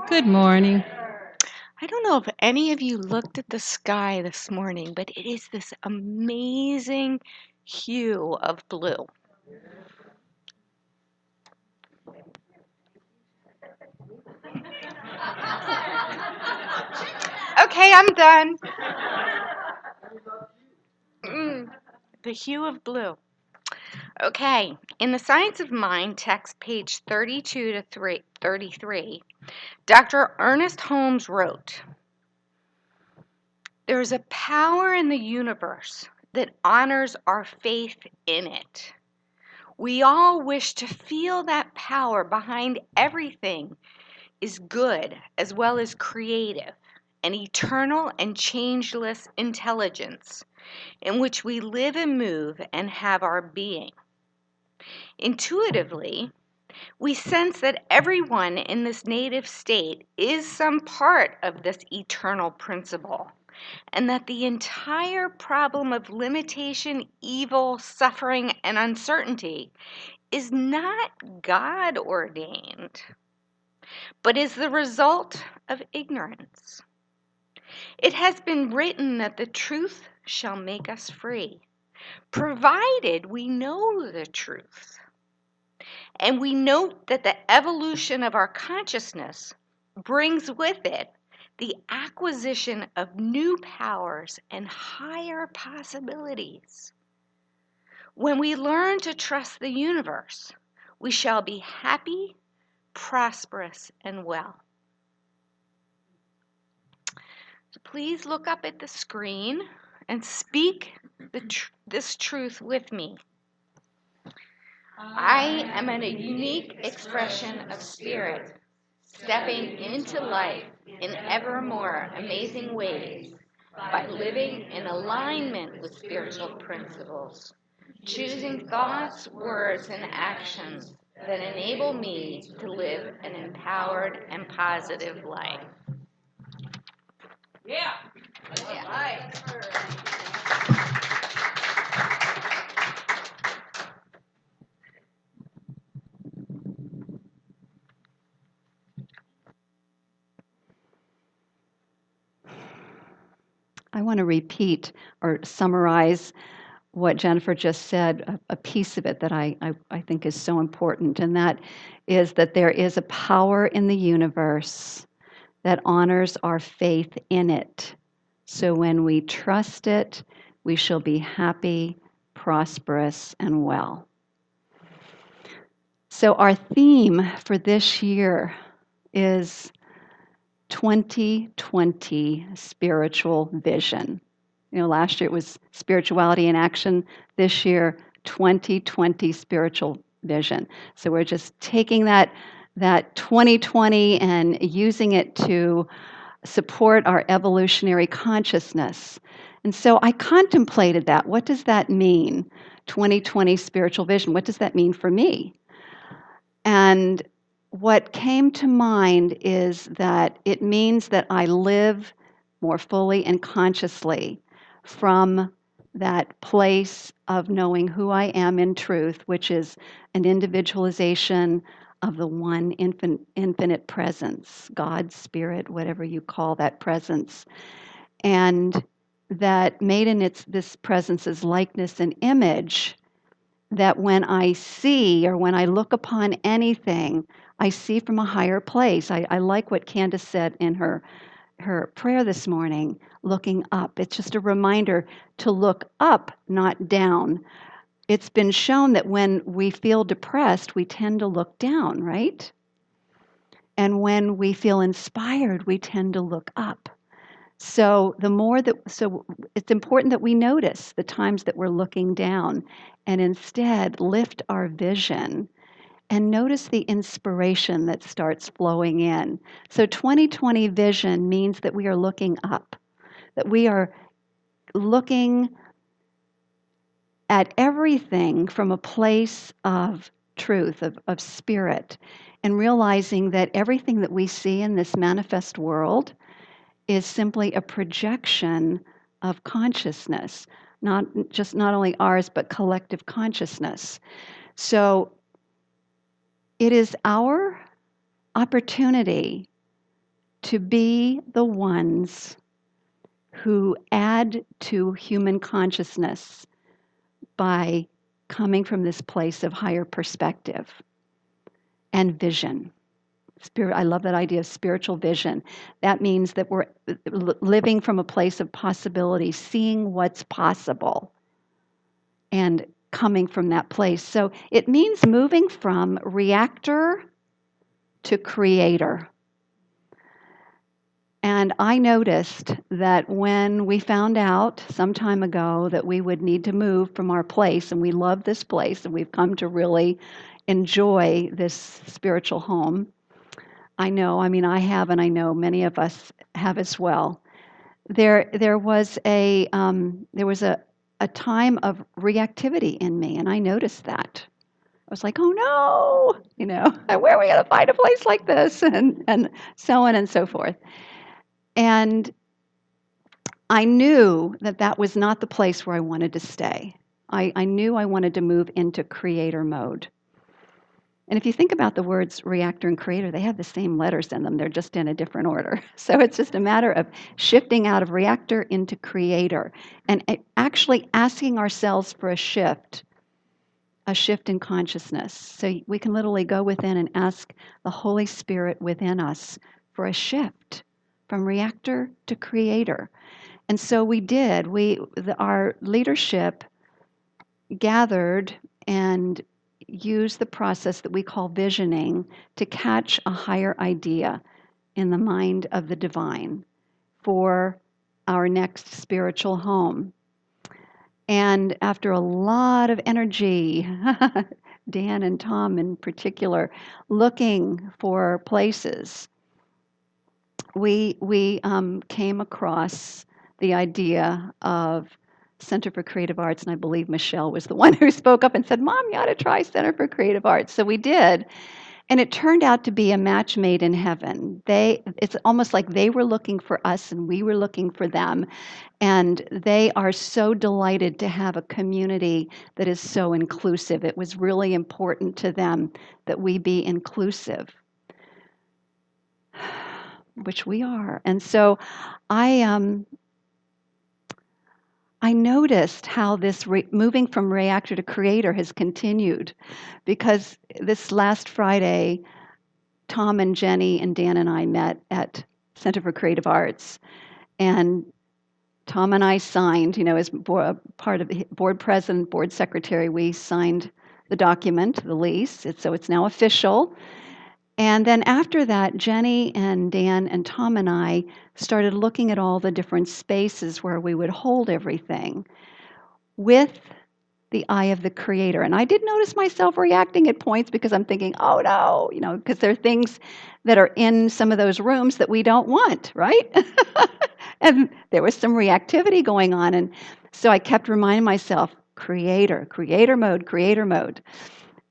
Good morning. I don't know if any of you looked at the sky this morning, but it is this amazing hue of blue. Okay, I'm done. The hue of blue. Okay, in the Science of Mind, text page 32 to 33, Dr. Ernest Holmes wrote, "There is a power in the universe that honors our faith in it. We all wish to feel that power behind everything is good as well as creative, an eternal and changeless intelligence in which we live and move and have our being. Intuitively, we sense that everyone in this native state is some part of this eternal principle, and that the entire problem of limitation, evil, suffering, and uncertainty is not God ordained, but is the result of ignorance. It has been written that the truth shall make us free, provided we know the truth. And we note that the evolution of our consciousness brings with it the acquisition of new powers and higher possibilities. When we learn to trust the universe, we shall be happy, prosperous, and well." So please look up at the screen and speak this truth with me. I am a unique expression of spirit, stepping into life in ever more amazing ways by living in alignment with spiritual principles, choosing thoughts, words, and actions that enable me to live an empowered and positive life. Yeah. Yeah. I want to repeat or summarize what Jennifer just said, a piece of it that I think is so important, and that is that there is a power in the universe that honors our faith in it. So when we trust it, we shall be happy, prosperous, and well. So our theme for this year is 2020 spiritual vision. Last year it was spirituality in action. This year, 2020 spiritual vision. So we're just taking that 2020 and using it to support our evolutionary consciousness. And so I contemplated that. What does that mean? 2020 spiritual vision. What does that mean for me? And what came to mind is that it means that I live more fully and consciously from that place of knowing who I am in truth, which is an individualization of the one infinite presence, God, Spirit, whatever you call that presence, and that made in this presence's likeness and image, that when I see or when I look upon anything, I see from a higher place. I like what Candace said in her prayer this morning, looking up. It's just a reminder to look up, not down. It's been shown that when we feel depressed, we tend to look down, right? And when we feel inspired, we tend to look up. So it's important that we notice the times that we're looking down and instead lift our vision and notice the inspiration that starts flowing in. So 2020 vision means that we are looking up, that we are looking at everything from a place of truth, of spirit, and realizing that everything that we see in this manifest world is simply a projection of consciousness, not only ours, but collective consciousness. So it is our opportunity to be the ones who add to human consciousness by coming from this place of higher perspective and vision. I love that idea of spiritual vision. That means that we're living from a place of possibility, seeing what's possible, and coming from that place. So it means moving from reactor to creator. And I noticed that when we found out some time ago that we would need to move from our place, and we love this place, and we've come to really enjoy this spiritual home. I have, and I know many of us have as well. There was a time of reactivity in me, and I noticed that. I was like, oh no, where are we going to find a place like this? And so on and so forth. And I knew that that was not the place where I wanted to stay. I knew I wanted to move into creator mode. And if you think about the words reactor and creator, they have the same letters in them. They're just in a different order. So it's just a matter of shifting out of reactor into creator and actually asking ourselves for a shift in consciousness. So we can literally go within and ask the Holy Spirit within us for a shift from reactor to creator. And so we did. Our leadership gathered and used the process that we call visioning to catch a higher idea in the mind of the divine for our next spiritual home. And after a lot of energy, Dan and Tom in particular, looking for places, we came across the idea of Center for Creative Arts, and I believe Michelle was the one who spoke up and said, Mom, you ought to try Center for Creative Arts. So we did, and it turned out to be a match made in heaven. It's almost like they were looking for us and we were looking for them, and they are so delighted to have a community that is so inclusive. It was really important to them that we be inclusive, which we are. And so I noticed how this moving from reactor to creator has continued, because this last Friday, Tom and Jenny and Dan and I met at Center for Creative Arts, and Tom and I signed, as part of the board president, board secretary, we signed the document, the lease. So it's now official. And then after that, Jenny and Dan and Tom and I started looking at all the different spaces where we would hold everything with the eye of the creator. And I did notice myself reacting at points because I'm thinking, oh no, because there are things that are in some of those rooms that we don't want, right? And there was some reactivity going on. And so I kept reminding myself, creator mode, creator mode.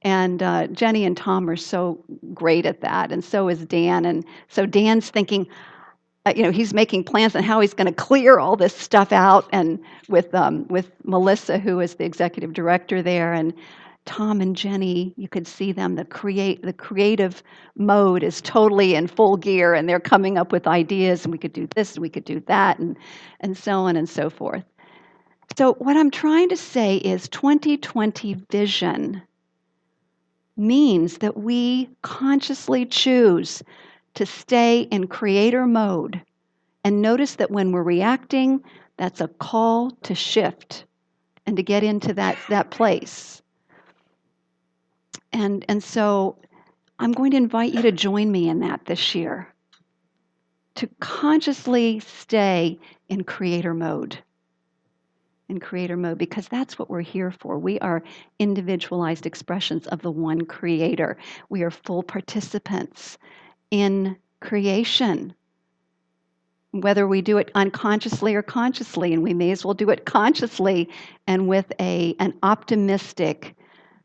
And Jenny and Tom are so great at that, and so is Dan. And so Dan's thinking, he's making plans on how he's going to clear all this stuff out, and with Melissa, who is the executive director there, and Tom and Jenny, you could see them. The creative mode is totally in full gear, and they're coming up with ideas, and we could do this, and we could do that, and so on and so forth. So what I'm trying to say is 2020 vision means that we consciously choose to stay in creator mode. And notice that when we're reacting, that's a call to shift and to get into that place. And so I'm going to invite you to join me in that this year, to consciously stay in creator mode. Because that's what we're here for. We are individualized expressions of the one creator. We are full participants in creation, whether we do it unconsciously or consciously, and we may as well do it consciously and with an optimistic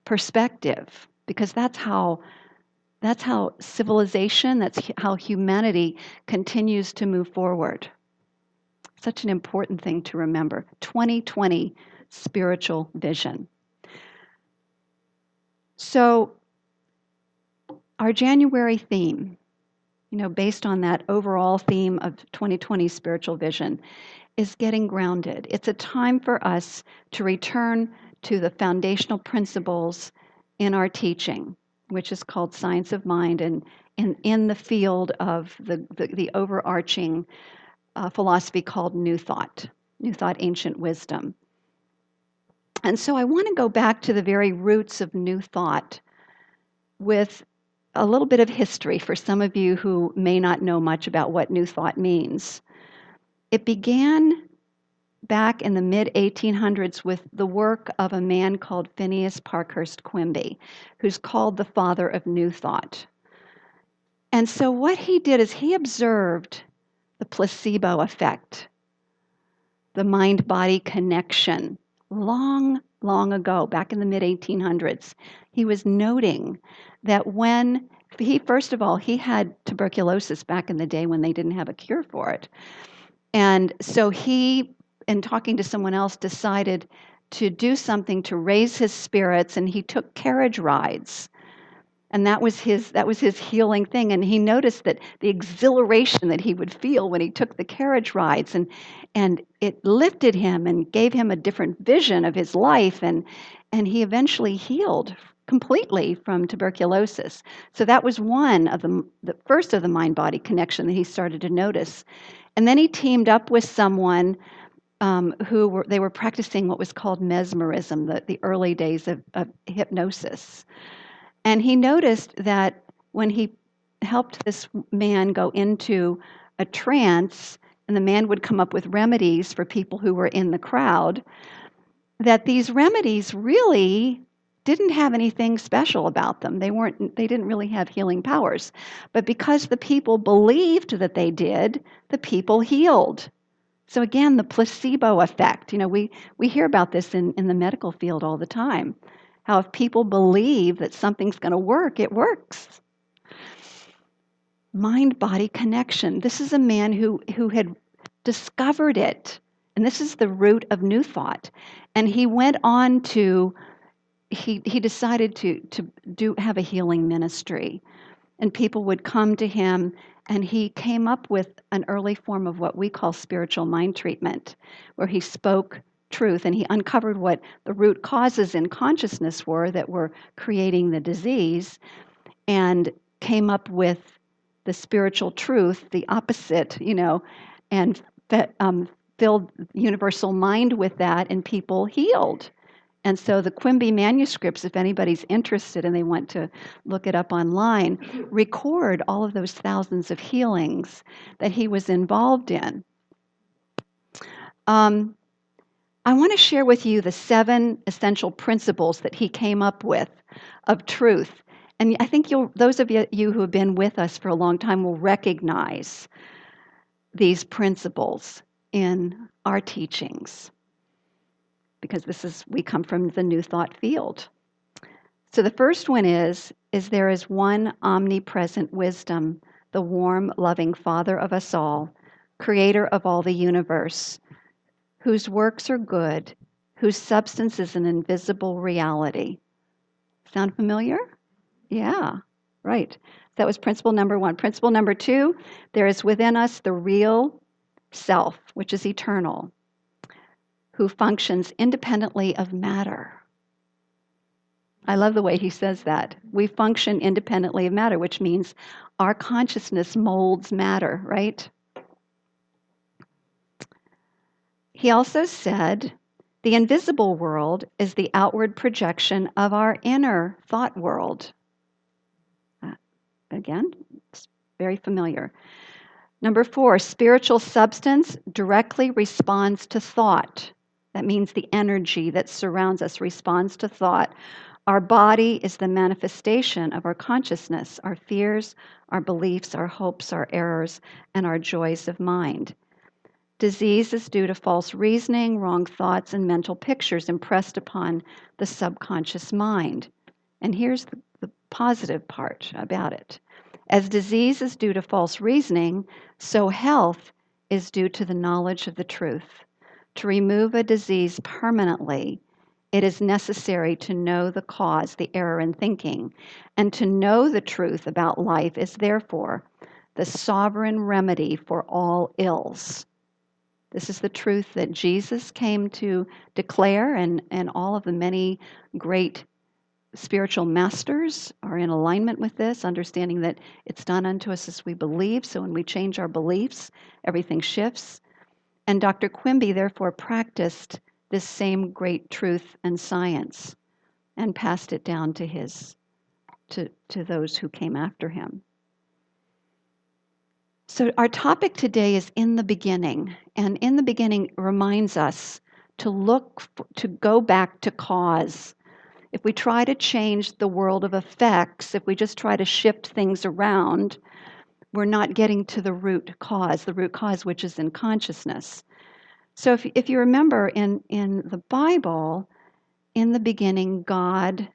perspective, because that's how civilization, that's how humanity continues to move forward. Such an important thing to remember. 2020 spiritual vision. So, our January theme based on that overall theme of 2020 spiritual vision, is getting grounded. It's a time for us to return to the foundational principles in our teaching, which is called science of mind, and in the field of the overarching philosophy called New Thought, ancient wisdom. And so I want to go back to the very roots of New Thought with a little bit of history for some of you who may not know much about what New Thought means. It began back in the mid-1800s with the work of a man called Phineas Parkhurst Quimby, who's called the father of New Thought. And so what he did is he observed the placebo effect, the mind-body connection, long, long ago, back in the mid-1800s. He was noting that when first of all, he had tuberculosis back in the day when they didn't have a cure for it. And so he, in talking to someone else, decided to do something to raise his spirits, and he took carriage rides. And that was his healing thing. And he noticed that the exhilaration that he would feel when he took the carriage rides, and it lifted him and gave him a different vision of his life, and he eventually healed completely from tuberculosis. So that was one of the first of the mind-body connection that he started to notice. And then he teamed up with someone they were practicing what was called mesmerism, the early days of hypnosis. And he noticed that when he helped this man go into a trance, and the man would come up with remedies for people who were in the crowd, that these remedies really didn't have anything special about them. They didn't really have healing powers. But because the people believed that they did, the people healed. So again, the placebo effect. We hear about this in the medical field all the time. How if people believe that something's going to work, it works. Mind-body connection. This is a man who had discovered it. And this is the root of New Thought. And he went on to, he decided to have a healing ministry. And people would come to him, and he came up with an early form of what we call spiritual mind treatment, where he spoke truth and he uncovered what the root causes in consciousness were that were creating the disease, and came up with the spiritual truth, the opposite, and filled universal mind with that, and people healed. And so the Quimby manuscripts, if anybody's interested and they want to look it up online, record all of those thousands of healings that he was involved in. I want to share with you the 7 essential principles that he came up with of truth. And I think those of you who have been with us for a long time will recognize these principles in our teachings, because we come from the New Thought field. So the first one is there is one omnipresent wisdom, the warm, loving Father of us all, creator of all the universe, whose works are good, whose substance is an invisible reality. Sound familiar? Yeah, right. That was principle number 1. Principle number 2, there is within us the real self, which is eternal, who functions independently of matter. I love the way he says that. We function independently of matter, which means our consciousness molds matter, right? He also said, the invisible world is the outward projection of our inner thought world. Again, it's very familiar. Number 4, spiritual substance directly responds to thought. That means the energy that surrounds us responds to thought. Our body is the manifestation of our consciousness, our fears, our beliefs, our hopes, our errors, and our joys of mind. Disease is due to false reasoning, wrong thoughts, and mental pictures impressed upon the subconscious mind. And here's the positive part about it. As disease is due to false reasoning, so health is due to the knowledge of the truth. To remove a disease permanently, it is necessary to know the cause, the error in thinking. And to know the truth about life is therefore the sovereign remedy for all ills. This is the truth that Jesus came to declare, and all of the many great spiritual masters are in alignment with this, understanding that it's done unto us as we believe. So when we change our beliefs, everything shifts. And Dr. Quimby therefore practiced this same great truth and science and passed it down to those who came after him. So our topic today is in the beginning, and in the beginning reminds us to go back to cause. If we try to change the world of effects, if we just try to shift things around, we're not getting to the root cause which is in consciousness. So if you remember in the Bible, in the beginning, God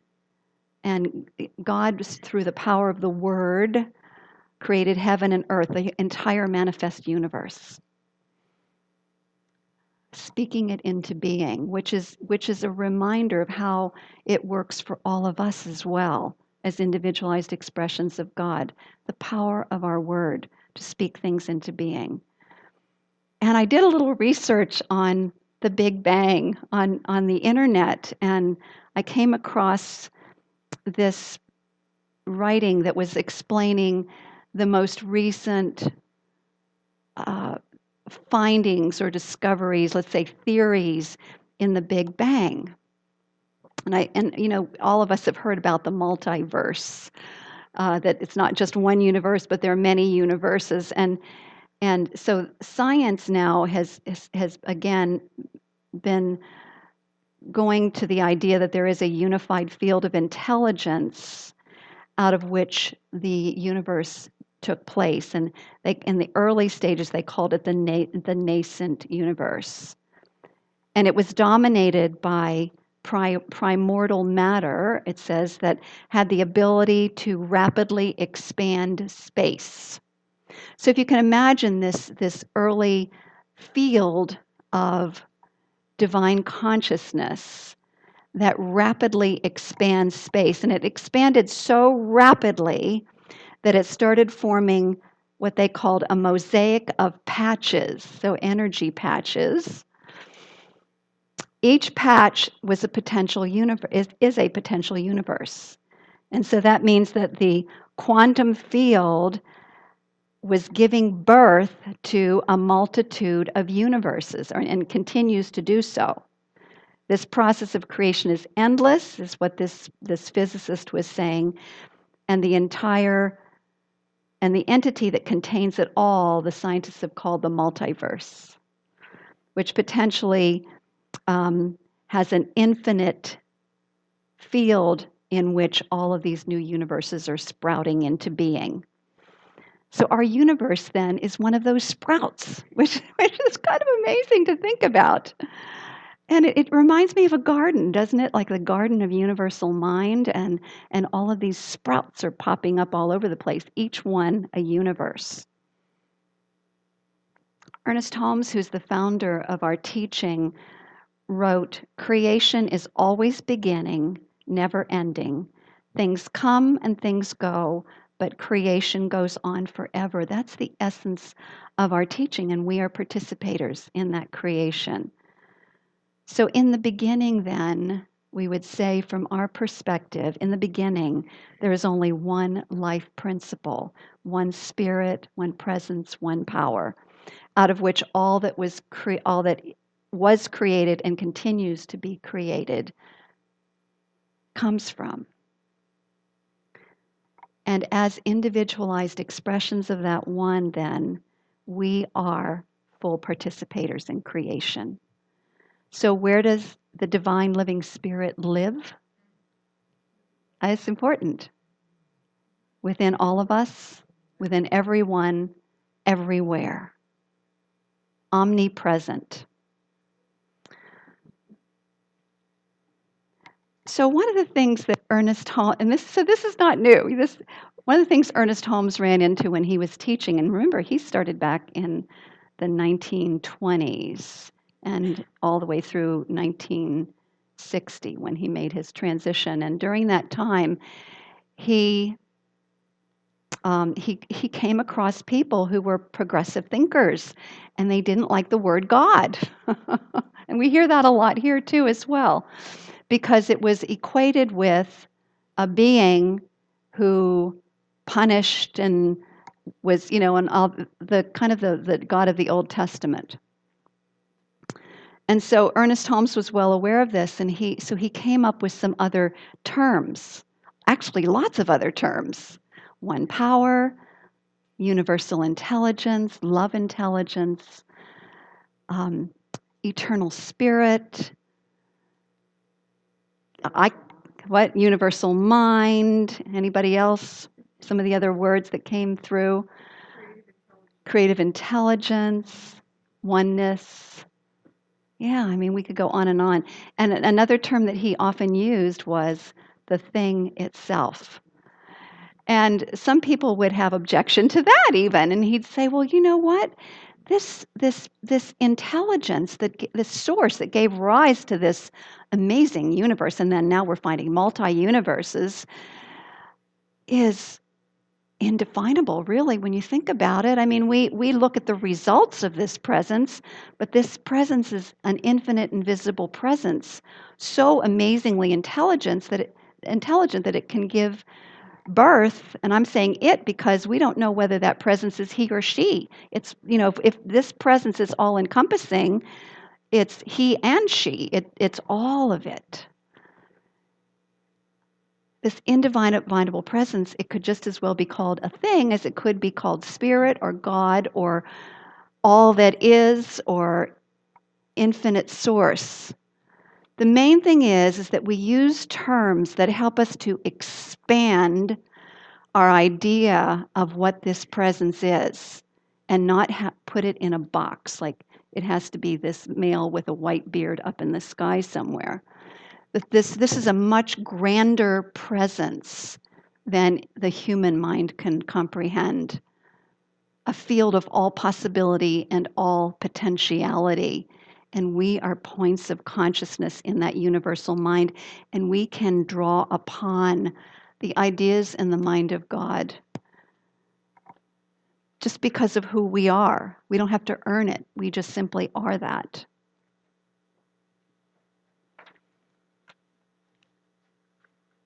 through the power of the Word created heaven and earth, the entire manifest universe, speaking it into being, which is a reminder of how it works for all of us as well as individualized expressions of God, the power of our word to speak things into being. And I did a little research on the Big Bang on the internet, and I came across this writing that was explaining the most recent findings or discoveries, let's say theories in the Big Bang. And you know, all of us have heard about the multiverse, that it's not just one universe, but there are many universes. And so science now has again been going to the idea that there is a unified field of intelligence out of which the universe took place. And in the early stages, they called it the nascent universe. And it was dominated by primordial matter, it says, that had the ability to rapidly expand space. So if you can imagine this early field of divine consciousness that rapidly expands space, and it expanded so rapidly that it started forming what they called a mosaic of patches, so energy patches. Each patch was a potential universe, is a potential universe. And so that means that the quantum field was giving birth to a multitude of universes, and continues to do so. This process of creation is endless, is what this physicist was saying, and the entity that contains it all, the scientists have called the multiverse, which potentially has an infinite field in which all of these new universes are sprouting into being. So our universe then is one of those sprouts, which is kind of amazing to think about. And it reminds me of a garden, doesn't it? Like the garden of universal mind, and all of these sprouts are popping up all over the place, each one a universe. Ernest Holmes, who's the founder of our teaching, wrote, "Creation is always beginning, never ending. Things come and things go, but creation goes on forever." That's the essence of our teaching, and we are participators in that creation. So in the beginning then, we would say from our perspective, in the beginning, there is only one life principle, one spirit, one presence, one power, out of which all that was created and continues to be created comes from. And as individualized expressions of that one, then, we are full participators in creation. So where does the divine living spirit live? It's important. Within all of us, within everyone, everywhere. Omnipresent. So one of the things that Ernest Holmes, and this is not new. One of the things Ernest Holmes ran into when he was teaching, and remember, he started back in the 1920s and all the way through 1960 when he made his transition. And during that time, he he came across people who were progressive thinkers, and they didn't like the word God. And we hear that a lot here too, as well, because it was equated with a being who punished and was, and all the kind of the God of the Old Testament. And so Ernest Holmes was well aware of this, and he came up with some other terms, actually lots of other terms. One power, universal intelligence, love intelligence, um, eternal spirit, universal mind. Anybody else? Some of the other words that came through: creative intelligence, oneness. Yeah, I mean, we could go on and on. And another term that he often used was the thing itself. And some people would have objection to that even, and he'd say, "Well, you know what? This intelligence, this source that gave rise to this amazing universe, and then now we're finding multi-universes, is indefinable, really, when you think about it. I mean, we look at the results of this presence, but this presence is an infinite, invisible presence, so amazingly intelligent that it can give birth, and I'm saying it because we don't know whether that presence is he or she. It's, if this presence is all encompassing, it's he and she. It's all of it. This indefinable presence, it could just as well be called a thing as it could be called spirit or God or all that is or infinite source. The main thing is that we use terms that help us to expand our idea of what this presence is and not put it in a box like it has to be this male with a white beard up in the sky somewhere. This is a much grander presence than the human mind can comprehend, a field of all possibility and all potentiality. And we are points of consciousness in that universal mind, and we can draw upon the ideas and the mind of God just because of who we are. We don't have to earn it. We just simply are that.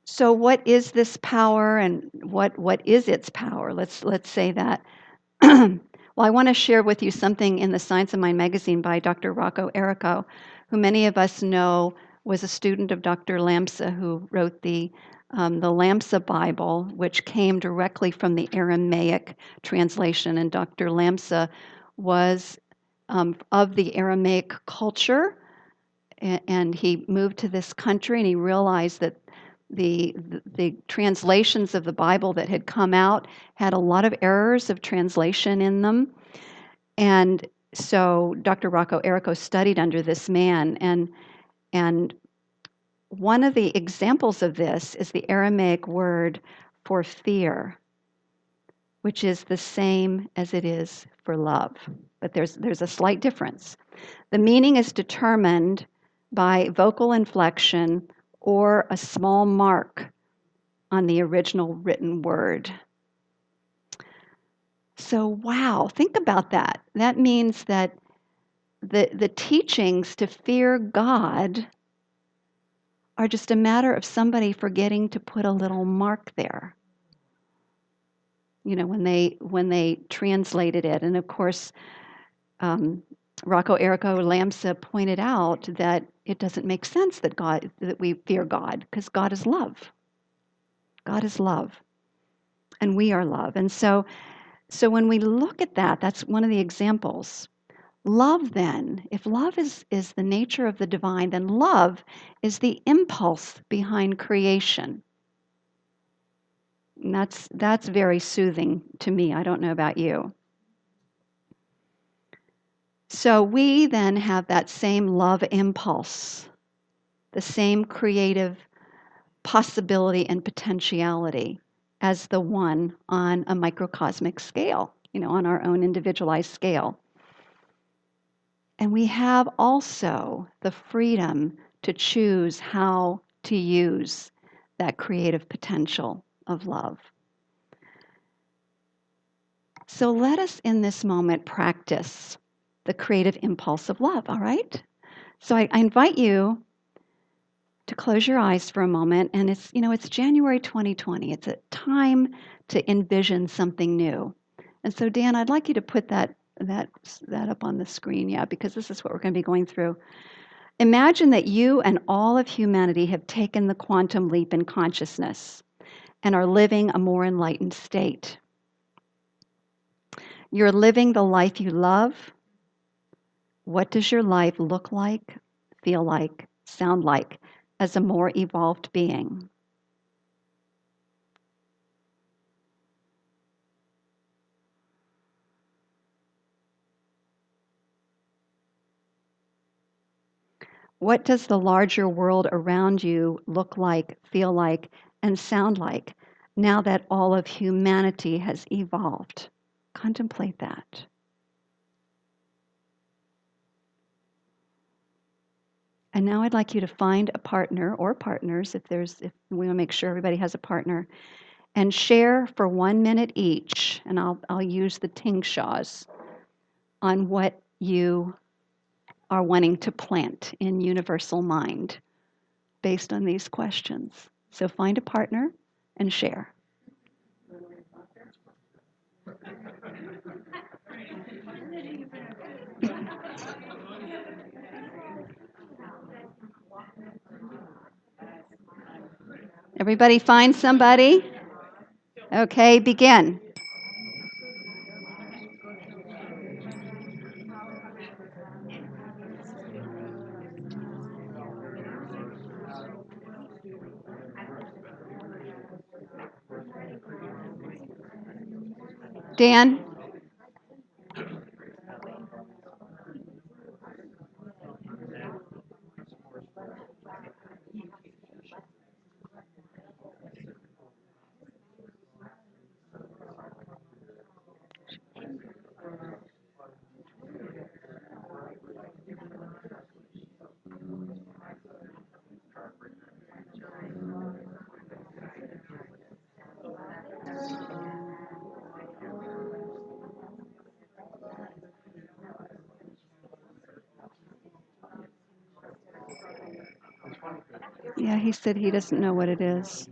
So what is this power and what is its power? Let's say that. Well, I want to share with you something in the Science of Mind magazine by Dr. Rocco Errico, who many of us know was a student of Dr. Lamsa, who wrote the Lamsa Bible, which came directly from the Aramaic translation. And Dr. Lamsa was of the Aramaic culture, and he moved to this country, and he realized that the translations of the Bible that had come out had a lot of errors of translation in them. And so Dr. Rocco Errico studied under this man, and one of the examples of this is the Aramaic word for fear, which is the same as it is for love. But there's a slight difference. The meaning is determined by vocal inflection or a small mark on the original written word. So, wow, think about that. That means that the teachings to fear God are just a matter of somebody forgetting to put a little mark there. When they translated it. And of course, Rocco Errico Lamsa pointed out that it doesn't make sense that we fear God, because God is love. God is love. And we are love. And so when we look at that, that's one of the examples. Love, then, if love is the nature of the divine, then love is the impulse behind creation. And that's very soothing to me. I don't know about you. So we then have that same love impulse, the same creative possibility and potentiality as the one on a microcosmic scale, on our own individualized scale. And we have also the freedom to choose how to use that creative potential of love. So let us in this moment practice the creative impulse of love, all right? So I invite you to close your eyes for a moment, and it's January 2020. It's a time to envision something new. And so Dan, I'd like you to put that up on the screen, yeah, because this is what we're going to be going through. Imagine that you and all of humanity have taken the quantum leap in consciousness and are living a more enlightened state. You're living the life you love. What does your life look like, feel like, sound like as a more evolved being? What does the larger world around you look like, feel like, and sound like now that all of humanity has evolved? Contemplate that. And now I'd like you to find a partner or partners if we want to make sure everybody has a partner, and share for 1 minute each, and I'll use the tingshaws on what you are wanting to plant in universal mind based on these questions. So find a partner and share. Everybody find somebody? Okay, begin. Dan? Yeah, he said he doesn't know what it is.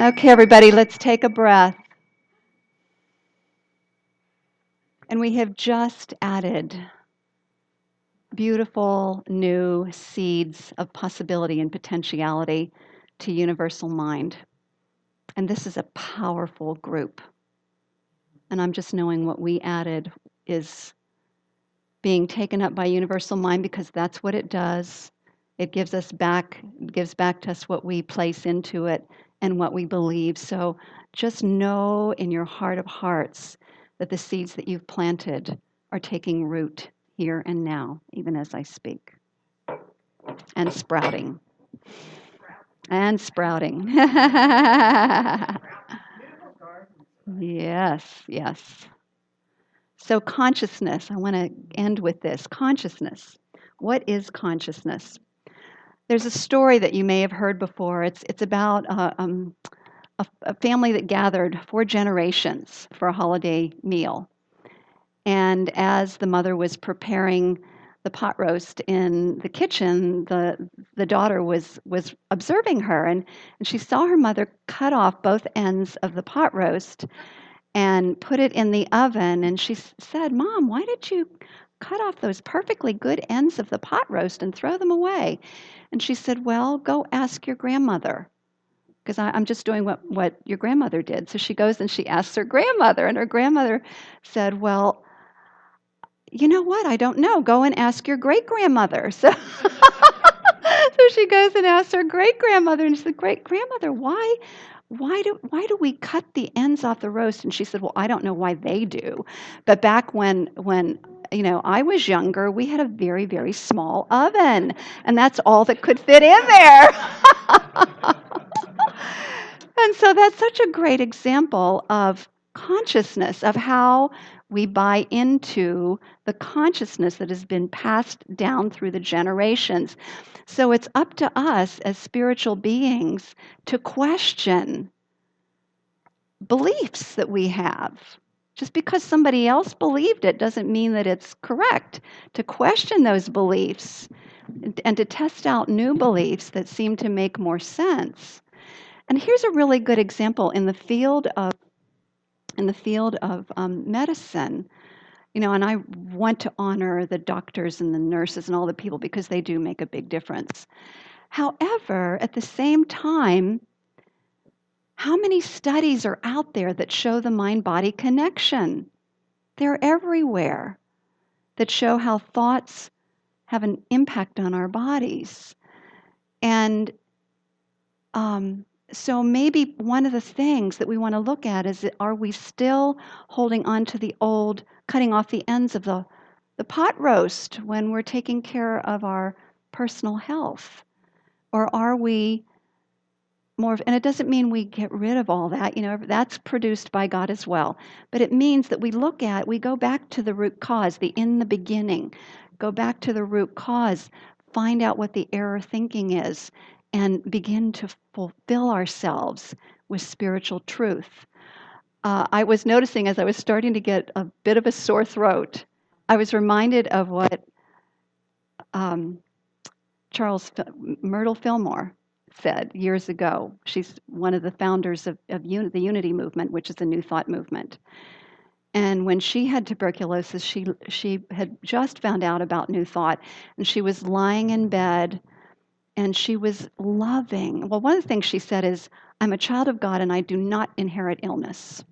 Okay, everybody, let's take a breath. And we have just added beautiful new seeds of possibility and potentiality to universal mind. And this is a powerful group. And I'm just knowing what we added is being taken up by universal mind because that's what it does. It gives back to us what we place into it and what we believe. So just know in your heart of hearts that the seeds that you've planted are taking root here and now, even as I speak, and sprouting. And sprouting. Yes, yes. So consciousness, I want to end with this. Consciousness. What is consciousness? There's a story that you may have heard before. It's about a family that gathered 4 generations for a holiday meal. And as the mother was preparing the pot roast in the kitchen, the daughter was observing her, and she saw her mother cut off both ends of the pot roast and put it in the oven. And she said, "Mom, why did you cut off those perfectly good ends of the pot roast and throw them away?" And she said, "Well, go ask your grandmother, because I'm just doing what your grandmother did." So she goes and she asks her grandmother, and her grandmother said, "Well, you know what? I don't know. Go and ask your great grandmother." So, so she goes and asks her great grandmother, and she said, "Great grandmother, why do we cut the ends off the roast?" And she said, "Well, I don't know why they do, but back when I was younger, we had a very, very small oven, and that's all that could fit in there." And so that's such a great example of consciousness, of how we buy into the consciousness that has been passed down through the generations. So it's up to us as spiritual beings to question beliefs that we have. Just because somebody else believed it doesn't mean that it's correct. To question those beliefs and to test out new beliefs that seem to make more sense. And here's a really good example in the field of medicine. And I want to honor the doctors and the nurses and all the people because they do make a big difference. However, at the same time, how many studies are out there that show the mind-body connection? They're everywhere, that show how thoughts have an impact on our bodies. And so maybe one of the things that we want to look at is, are we still holding on to the old, cutting off the ends of the pot roast when we're taking care of our personal health? Or are we more of, and it doesn't mean we get rid of all that, that's produced by God as well. But it means that we go back to the root cause, the in the beginning, go back to the root cause, find out what the error thinking is, and begin to fulfill ourselves with spiritual truth. I was noticing as I was starting to get a bit of a sore throat, I was reminded of what Myrtle Fillmore said years ago. She's one of the founders of the Unity movement, which is a New Thought movement. And when she had tuberculosis, she had just found out about New Thought, and she was lying in bed, and she was loving. Well, one of the things she said is, "I'm a child of God, and I do not inherit illness."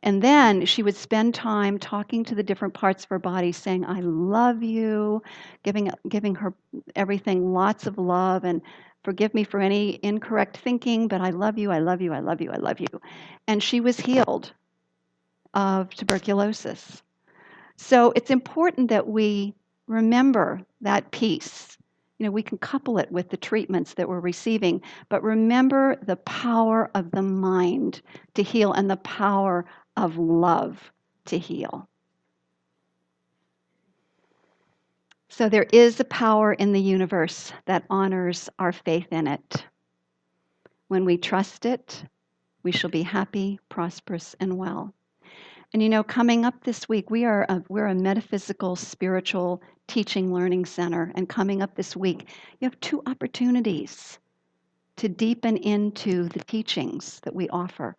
And then she would spend time talking to the different parts of her body, saying, "I love you," giving her everything, lots of love, and "Forgive me for any incorrect thinking, but I love you, I love you, I love you, I love you." And she was healed of tuberculosis. So it's important that we remember that piece. We can couple it with the treatments that we're receiving, but remember the power of the mind to heal and the power of love to heal. So there is a power in the universe that honors our faith in it. When we trust it, we shall be happy, prosperous, and well. And coming up this week, we're a metaphysical, spiritual teaching learning center. And coming up this week, you have 2 opportunities to deepen into the teachings that we offer.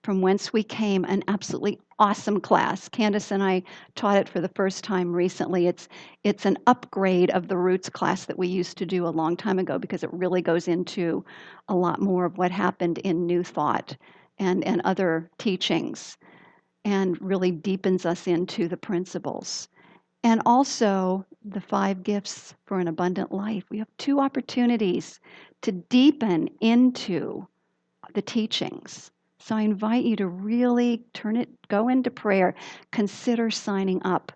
From Whence We Came, an absolutely awesome class. Candace and I taught it for the first time recently. It's an upgrade of the Roots class that we used to do a long time ago, because it really goes into a lot more of what happened in New Thought and other teachings, and really deepens us into the principles. And also the 5 gifts for an abundant life. We have 2 opportunities to deepen into the teachings. So I invite you to really go into prayer, consider signing up,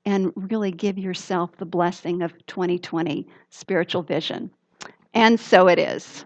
and really give yourself the blessing of 2020 spiritual vision. And so it is.